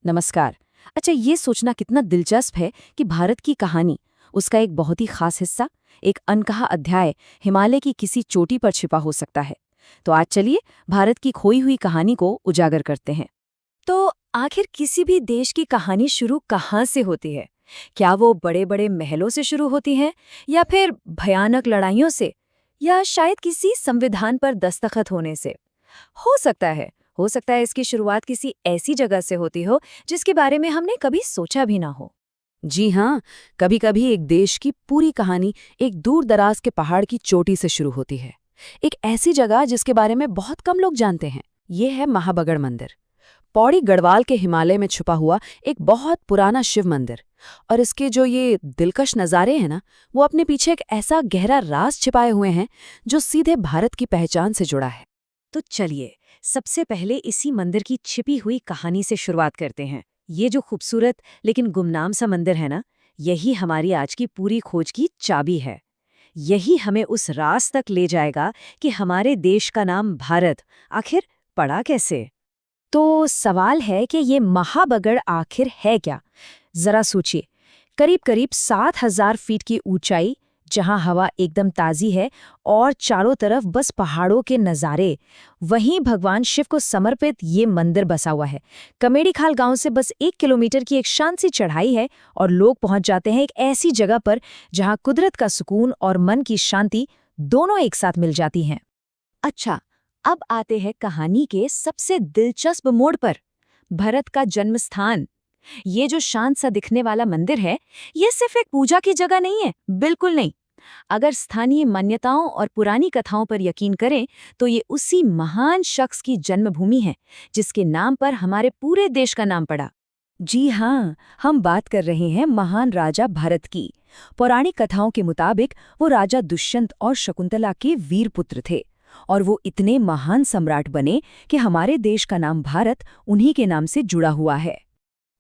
नमस्कार। अच्छा, ये सोचना कितना दिलचस्प है कि भारत की कहानी, उसका एक बहुत ही खास हिस्सा, एक अनकहा अध्याय हिमालय की किसी चोटी पर छिपा हो सकता है। तो आज चलिए भारत की खोई हुई कहानी को उजागर करते हैं। तो आखिर किसी भी देश की कहानी शुरू कहाँ से होती है? क्या वो बड़े बड़े महलों से शुरू होती है, या फिर भयानक लड़ाइयों से, या शायद किसी संविधान पर दस्तखत होने से? हो सकता है हो सकता है इसकी शुरुआत किसी ऐसी जगह से होती हो जिसके बारे में हमने कभी सोचा भी ना हो। जी हाँ, कभी कभी एक देश की पूरी कहानी एक दूर दराज के पहाड़ की चोटी से शुरू होती है। एक ऐसी जगह जिसके बारे में बहुत कम लोग जानते हैं। ये है महाबगड़ मंदिर। पौड़ी गढ़वाल के हिमालय में छुपा हुआ एक बहुत पुराना शिव मंदिर। और इसके जो ये दिलकश नज़ारे हैं ना, वो अपने पीछे एक ऐसा गहरा राज छिपाए हुए हैं जो सीधे भारत की पहचान से जुड़ा है। तो चलिए, सबसे पहले इसी मंदिर की छिपी हुई कहानी से शुरुआत करते हैं। ये जो खूबसूरत लेकिन गुमनाम सा मंदिर है ना, यही हमारी आज की पूरी खोज की चाबी है। यही हमें उस राज तक ले जाएगा कि हमारे देश का नाम भारत आखिर पड़ा कैसे। तो सवाल है कि ये महाबगड़ आखिर है क्या? जरा सोचिए, करीब करीब 7,000 फीट की ऊंचाई, जहां हवा एकदम ताजी है और चारों तरफ बस पहाड़ों के नज़ारे, वहीं भगवान शिव को समर्पित ये मंदिर बसा हुआ है। कमेड़ी खाल गांव से बस 1 किलोमीटर की एक शांत सी चढ़ाई है और लोग पहुंच जाते हैं एक ऐसी जगह पर जहां कुदरत का सुकून और मन की शांति दोनों एक साथ मिल जाती हैं। अच्छा, अब आते हैं कहानी के सबसे दिलचस्प मोड़ पर, भरत का जन्म स्थान। ये जो शांत सा दिखने वाला मंदिर है, ये सिर्फ एक पूजा की जगह नहीं है, बिल्कुल नहीं। अगर स्थानीय मान्यताओं और पुरानी कथाओं पर यकीन करें, तो ये उसी महान शख्स की जन्मभूमि है जिसके नाम पर हमारे पूरे देश का नाम पड़ा। जी हाँ, हम बात कर रहे हैं महान राजा भरत की। पौराणिक कथाओं के मुताबिक वो राजा दुष्यंत और शकुंतला के वीर पुत्र थे, और वो इतने महान सम्राट बने कि हमारे देश का नाम भारत उन्हीं के नाम से जुड़ा हुआ है।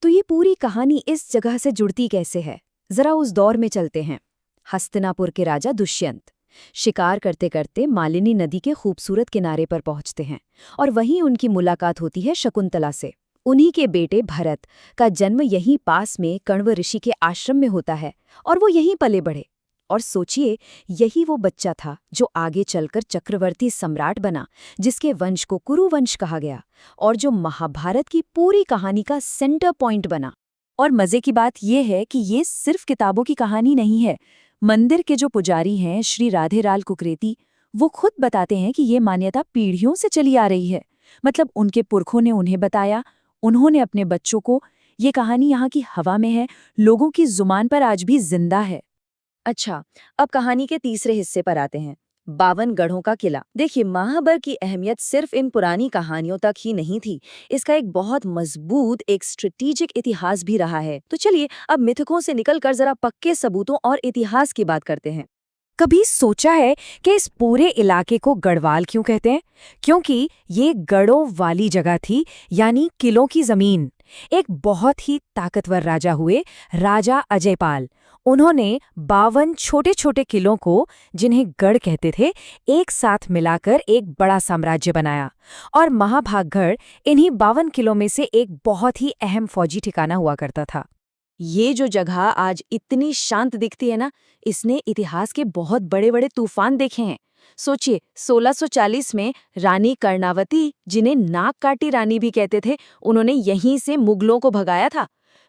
तो ये पूरी कहानी इस जगह से जुड़ती कैसे है? जरा उस दौर में चलते हैं। हस्तिनापुर के राजा दुष्यंत शिकार करते करते मालिनी नदी के खूबसूरत किनारे पर पहुंचते हैं, और वहीं उनकी मुलाकात होती है शकुंतला से। उन्हीं के बेटे भरत का जन्म यहीं पास में कण्व ऋषि के आश्रम में होता है, और वो यहीं पले बढ़े। और सोचिए, यही वो बच्चा था जो आगे चलकर चक्रवर्ती सम्राट बना, जिसके वंश को कुरुवंश कहा गया, और जो महाभारत की पूरी कहानी का सेंटर पॉइंट बना। और मजे की बात यह है कि ये सिर्फ किताबों की कहानी नहीं है। मंदिर के जो पुजारी हैं, श्री राधेलाल कुकरेती, वो खुद बताते हैं कि ये मान्यता पीढ़ियों से चली आ रही है। मतलब उनके पुरखों ने उन्हें बताया, उन्होंने अपने बच्चों को। ये कहानी यहाँ की हवा में है, लोगों की जुबान पर आज भी जिंदा है। अच्छा, अब कहानी के तीसरे हिस्से पर आते हैं, 52 गढ़ों का किला। देखिए, महाबल की अहमियत सिर्फ इन पुरानी कहानियों तक ही नहीं थी। इसका एक बहुत मजबूत, एक स्ट्रेटेजिक इतिहास भी रहा है। तो चलिए, अब मिथकों से निकलकर जरा पक्के सबूतों और इतिहास की बात करते हैं। कभी सोचा है कि इस पूरे इलाके को गढ़वाल क्यों कहते हैं? क्योंकि ये गढ़ों वाली जगह थी, यानी किलों की जमीन। एक बहुत ही ताकतवर राजा हुए, राजा अजयपाल। उन्होंने 52 छोटे छोटे किलों को, जिन्हें गढ़ कहते थे, एक साथ मिलाकर एक बड़ा साम्राज्य बनाया। और महाभागगढ़ इन्हीं 52 किलों में से एक बहुत ही अहम फौजी ठिकाना हुआ करता था। ये जो जगह आज इतनी शांत दिखती है ना, इसने इतिहास के बहुत बड़े बड़े तूफान देखे हैं। सोचिए, 1640 में रानी कर्णावती, जिन्हें नाक काटी रानी भी कहते थे, उन्होंने यहीं से मुगलों को भगाया था।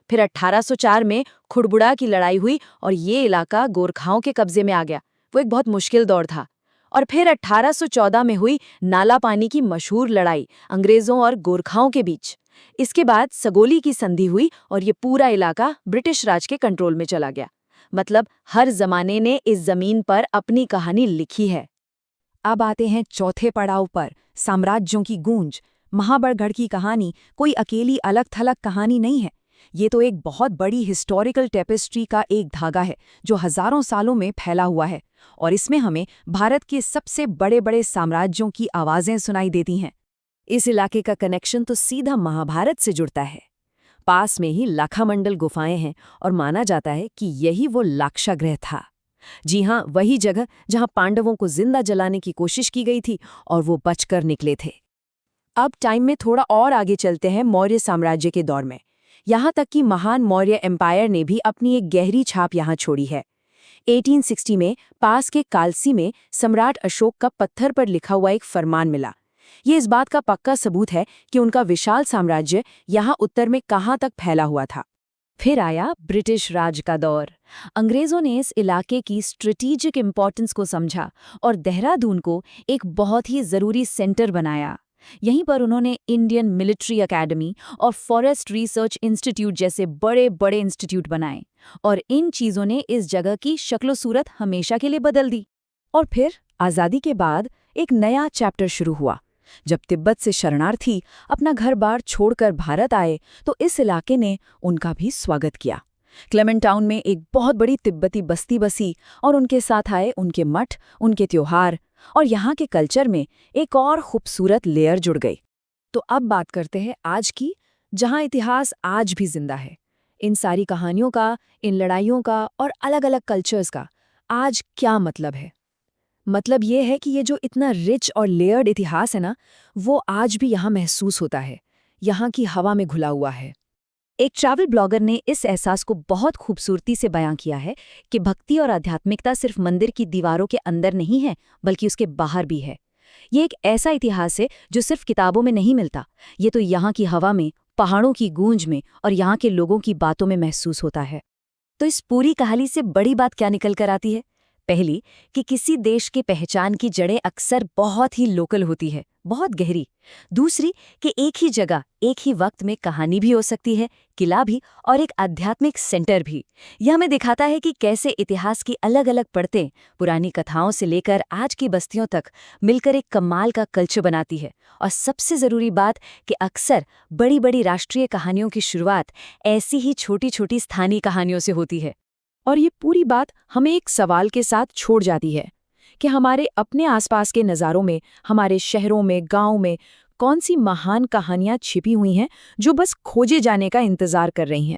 फिर 1804 में खुड़बुड़ा की लड़ाई हुई और ये इलाका गोरखाओं के कब्जे में आ गया। वो एक बहुत मुश्किल दौर था। और फिर 1814 में हुई नाला पानी की मशहूर लड़ाई अंग्रेजों और गोरखाओं के बीच। इसके बाद सगोली की संधि हुई और ये पूरा इलाका ब्रिटिश राज के कंट्रोल में चला गया। मतलब हर जमाने ने इस जमीन पर अपनी कहानी लिखी है। अब आते हैं चौथे पड़ाव पर, साम्राज्यों की गूंज। महाबड़गढ़ की कहानी कोई अकेली अलग थलग कहानी नहीं है। ये तो एक बहुत बड़ी हिस्टोरिकल टेपेस्ट्री का एक धागा है जो हजारों सालों में फैला हुआ है, और इसमें हमें भारत के सबसे बड़े बड़े साम्राज्यों की आवाजें सुनाई देती हैं। इस इलाके का कनेक्शन तो सीधा महाभारत से जुड़ता है। पास में ही लाखामंडल गुफाएं हैं, और माना जाता है कि यही वो लाक्षागृह था। जी हाँ, वही जगह जहां पांडवों को जिंदा जलाने की कोशिश की गई थी और वो बचकर निकले थे। अब टाइम में थोड़ा और आगे चलते हैं, मौर्य साम्राज्य के दौर में। यहाँ तक कि महान मौर्य एम्पायर ने भी अपनी एक गहरी छाप यहाँ छोड़ी है। 1860 में पास के कालसी में सम्राट अशोक का पत्थर पर लिखा हुआ एक फरमान मिला। ये इस बात का पक्का सबूत है कि उनका विशाल साम्राज्य यहाँ उत्तर में कहाँ तक फैला हुआ था। फिर आया ब्रिटिश राज का दौर। अंग्रेजों ने इस इलाके की स्ट्रेटेजिक इम्पोर्टेंस को समझा और देहरादून को एक बहुत ही ज़रूरी सेंटर बनाया। यहीं पर उन्होंने इंडियन मिलिट्री एकेडमी और फॉरेस्ट रिसर्च इंस्टीट्यूट जैसे बड़े बड़े इंस्टीट्यूट बनाए, और इन चीज़ों ने इस जगह की शक्लो सूरत हमेशा के लिए बदल दी। और फिर आज़ादी के बाद एक नया चैप्टर शुरू हुआ। जब तिब्बत से शरणार्थी अपना घर-बार छोड़कर भारत आए तो इस इलाके ने उनका भी स्वागत किया। क्लेमेंट टाउन में एक बहुत बड़ी तिब्बती बस्ती बसी और उनके साथ आए उनके मठ, उनके त्योहार, और यहाँ के कल्चर में एक और खूबसूरत लेयर जुड़ गई। तो अब बात करते हैं आज की, जहाँ इतिहास आज भी जिंदा है। इन सारी कहानियों का, इन लड़ाइयों का और अलग-अलग कल्चर्स का आज क्या मतलब है? मतलब ये है कि ये जो इतना रिच और लेयर्ड इतिहास है ना, वो आज भी यहाँ महसूस होता है, यहाँ की हवा में घुला हुआ है। एक ट्रैवल ब्लॉगर ने इस एहसास को बहुत खूबसूरती से बयां किया है कि भक्ति और आध्यात्मिकता सिर्फ मंदिर की दीवारों के अंदर नहीं है, बल्कि उसके बाहर भी है। ये एक ऐसा इतिहास है जो सिर्फ किताबों में नहीं मिलता, ये तो यहाँ की हवा में, पहाड़ों की गूंज में और यहाँ के लोगों की बातों में महसूस होता है। तो इस पूरी कहानी से बड़ी बात क्या निकल कर आती है? पहली, कि किसी देश की पहचान की जड़ें अक्सर बहुत ही लोकल होती है, बहुत गहरी। दूसरी, कि एक ही जगह एक ही वक्त में कहानी भी हो सकती है, किला भी और एक आध्यात्मिक सेंटर भी। यह हमें दिखाता है कि कैसे इतिहास की अलग अलग परतें पुरानी कथाओं से लेकर आज की बस्तियों तक मिलकर एक कमाल का कल्चर बनाती है। और सबसे ज़रूरी बात कि अक्सर बड़ी बड़ी राष्ट्रीय कहानियों की शुरुआत ऐसी ही छोटी छोटी स्थानीय कहानियों से होती है। और ये पूरी बात हमें एक सवाल के साथ छोड़ जाती है कि हमारे अपने आसपास के नज़ारों में, हमारे शहरों में, गांव में कौन सी महान कहानियां छिपी हुई हैं जो बस खोजे जाने का इंतज़ार कर रही हैं।